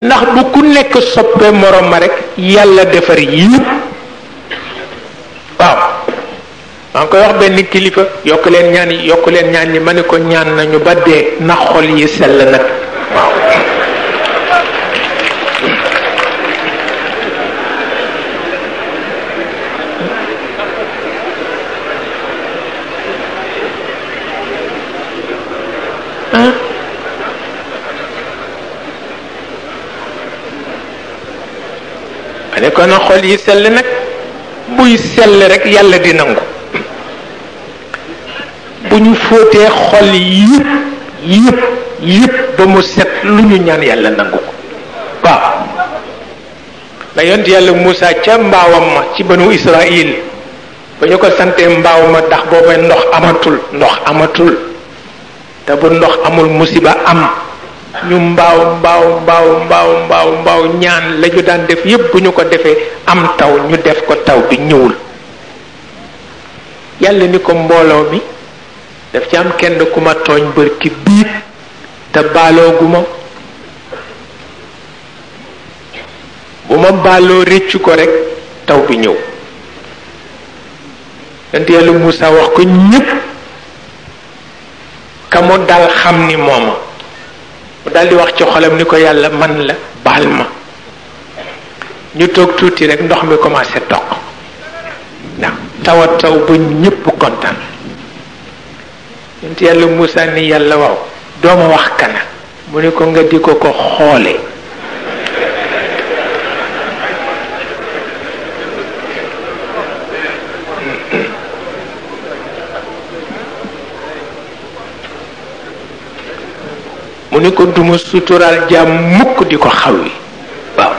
ndax bu ku nekk soppee morom ma rek yàlla defar yépp waaw maa ngi koy wax benn kilifa yokk leen ñaan yi ma ne ko ñaan nañu ba dee na xol yi sell nag waaw ma ne ko na xol yi sell nag buy sell rek yàlla di nangu bu ñu fóotee xol yépp ba mu set lu ñu ñaan yàlla nangu ko waaw la yont yàlla Moussa ca mbaawam ma ci banu Israël ba ñu ko santee mbaaw ma ndax booba ndox amatul te bu ndox amul musiba am ñu mbaaw ñaan la ñu daan def yépp bu ñu ko defee am taw ñu def ko taw bi ñëwul yàlla ni ko mbooloo mi daf ci am kenn ku ma tooñ bërki biig te baalooguma bu ma baaloo réccu ko rekk taw bi ñëw yonent yàlla Moussa wax ko ñépp ka mu dal xam ni mooma mu daldi wax ci xolam ni ko yàlla man la baal ma ñu toog tuuti rekk ndox mi commencé toq ndax taw ba ñépp kontaan yonent yàlla Moussa ni yàlla waaw dooma wax kana mu ni ko nga di ko xoole mu ni ko duma suturaal jaam mukk di ko xaw wi waaw